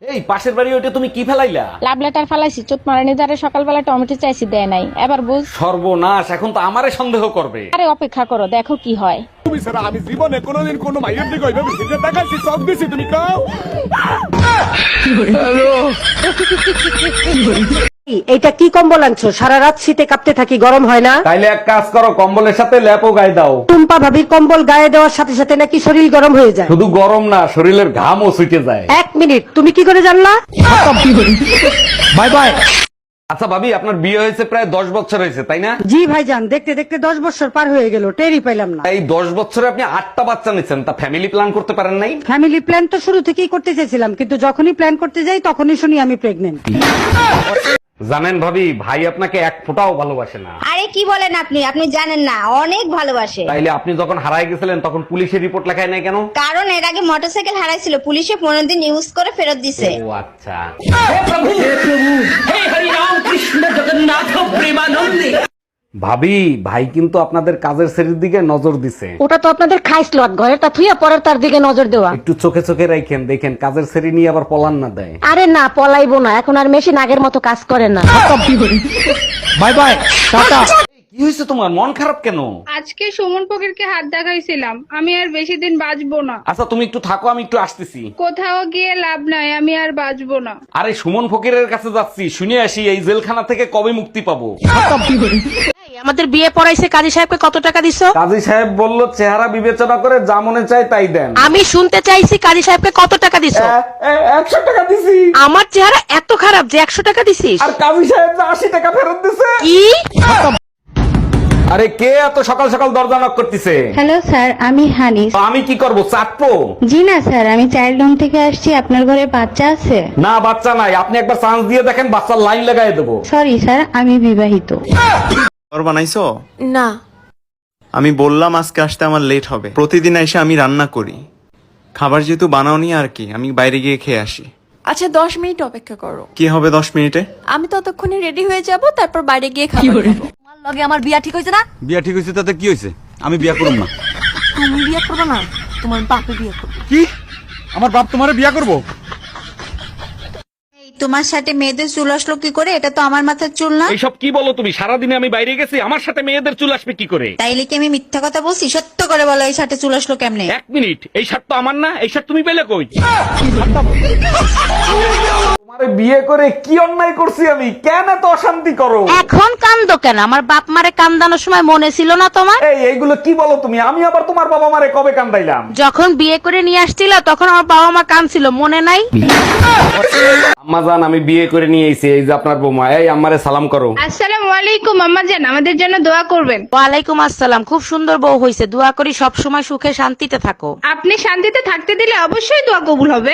এই পাশের বাড়ি ওইটা তুমি কি ফেলাইলা? লাভ লেটার ফালাইছি, চোট মারানি দ্বারা সকালবেলা টমেটো চাইছি, দেয় নাই। এবার বুঝ। সর্বনাশ, এখন তো আমারে সন্দেহ করবে। আরে অপেক্ষা করো, দেখো কি হয়। তুমি ছাড়া আমি জীবনে কোনোদিন কোনো মাইয়ের দিকে ওইভাবে ফিরে তাকাইছি, চোখ দিছি, তুমি কাও। এইটা কি কম্বল আনছো? সারা রাত শীতে কাঁপতে থাকি, গরম হয় না? তাইলে এক কাজ করো, কম্বলের সাথে ল্যাপও গায়ে দাও। টুম্পা ভাবির কম্বল গায়ে দেওয়ার সাথে সাথে নাকি শরীর গরম হয়ে যায়। শুধু গরম না, শরীরের ঘামও ছুটে যায়। এক মিনিট, তুমি কি করে জানলা? Bye bye. আচ্ছা ভাবি, আপনার বিয়ে হয়েছে প্রায় 10 বছর হয়েছে, তাই না? জি ভাইজান, দেখতে দেখতে 10 বছর পার হয়ে গেল, টেরই পাইলাম না। এই 10 বছরে আপনি 8টা বাচ্চা নিচ্ছেন, তা ফ্যামিলি প্ল্যান করতে পারেন নাই? ফ্যামিলি প্ল্যান তো শুরু থেকেই করতে চেয়েছিলাম, কিন্তু যখনই প্ল্যান করতে যাই তখনই শুনি আমি প্রেগনেন্ট। জানেন ভাবি, ভাই আপনাকে এক ফোঁটাও ভালোবাসে না। আরে কি বলেন আপনি? আপনি জানেন না, অনেক ভালোবাসে। তাইলে আপনি যখন হারায় গেছিলেন তখন পুলিশের রিপোর্ট লেখায় নাই কেন? কারণ এর আগে মোটরসাইকেল হারাইছিল, পুলিশে 15 দিন ইউজ করে ফেরত দিছে। ও আচ্ছা। ভাবি, ভাই কিন্তু আপনাদের কাজের শ্রেণীর দিকে নজর দিছে। ওটা তো আপনাদের খাইসলত, ঘরেরটা থুইয়া পরের তার দিকে নজর দেওয়া। একটু চোখে চোখে রাখেন, দেখেন কাজের শ্রেণী নিয়ে আবার পলান না দেয়। আরে না, পলাইবো না, এখন আর মেশিন আগের মতো কাজ করে না। Bye bye, tata. কি হয়েছে তোমার, মন খারাপ কেন? আজকে সুমন ফকিরকে হাত দেখাইছিলাম, আমি আর বেশি দিন বাঁচবো না। আচ্ছা তুমি একটু থাকো, আমি একটু আসতেছি। কোথাও গিয়ে লাভ নাই, আমি আর বাঁচবো না। আরে সুমন ফকিরের কাছে যাচ্ছি, শুনে আসি এই জেলখানা থেকে কবে মুক্তি পাবো। আমাদের বিয়ে পড়াইছে, কাজী সাহেবকে কত টাকা দিছো? কাজী সাহেব বলল চেহারা বিবেচনা করে যা মনে চায় তাই দেন। আমি শুনতে চাইছি কাজী সাহেবকে কত টাকা দিছো? 100 টাকা দিছি। আমার চেহারা এত খারাপ যে 100 টাকা দিছিস? আর কাজী সাহেব 80 টাকা ফেরত দিছে। কি? আরে কে এত সকাল সকাল দরজা নক করতেছে? হ্যালো স্যার, আমি হানিস। তো আমি কি করব, চাটবো? জি না স্যার, আমি চাইল্ড হোম থেকে আসছি। আপনার ঘরে বাচ্চা আছে? না, বাচ্চা নাই। আপনি একবার চান্স দিয়ে দেখেন, বাচ্চার লাইন লাগাই দেবো। সরি স্যার, আমি বিবাহিত। খাবার বানাইছো? না। আমি বললাম আজকে আসতে আমার লেট হবে। প্রতিদিন এসে আমি রান্না করি। খাবার যেহেতু বানাওনি আর কি, আমি বাইরে গিয়ে খেয়ে আসি। আচ্ছা 10 মিনিট অপেক্ষা করো। কি হবে 10 মিনিটে? আমি ততক্ষণে রেডি হয়ে যাব, তারপর বাইরে গিয়ে খাবো। তোমার লগে আমার বিয়া ঠিক হইছে না? বিয়া ঠিক হয়েছে তাতে কি হয়েছে? আমি বিয়া করব না। তুমি বিয়া করবে না, তোমার বাপে বিয়া করবে। কি? আমার বাপ তোমারে বিয়া করব? তোমার সাথে মেয়েদের চুল আসলো কি করে? এটা তো আমার মাথার চুল না। এইসব কি বলো তুমি? সারাদিনে আমি বাইরে গেছি, আমার সাথে মেয়েদের চুল আসবে কি করে? তাইলে কি আমি মিথ্যা কথা বলছি? সত্য করে বলো, এই সাথে চুল আসলো কেমনে? 1 মিনিট, এই শার্ট তো আমার না। এই শার্ট তুমি পেলে কই? তোমারে বিয়ে করে কি অন্যায় করছি আমি? কেন এত অশান্তি করো? এখন কান্দো কেন? আমার বাপ মারে কান্দানোর সময় মনে ছিল না তোমার? এইগুলো কি বলো তুমি? আমি আবার তোমার বাবা মারে কবে কান্দাইলাম? যখন বিয়ে করে নিয়ে আসছিল তখন আমার বাবা মা কাঁদছিল, মনে নাই? আম্মা জান, আমি বিয়ে করে নিয়ে এসেছি, এই যে আপনার বৌমা। এই আম্মারে সালাম করো। আসসালামু আলাইকুম আম্মা জান, আমাদের জন্য দোয়া করবেন। ওয়ালাইকুম আসসালাম। খুব সুন্দর বউ হয়েছে, দোয়া করি সব সময় সুখে শান্তিতে থাকো। আপনি শান্তিতে থাকতে দিলে অবশ্যই দোয়া কবুল হবে।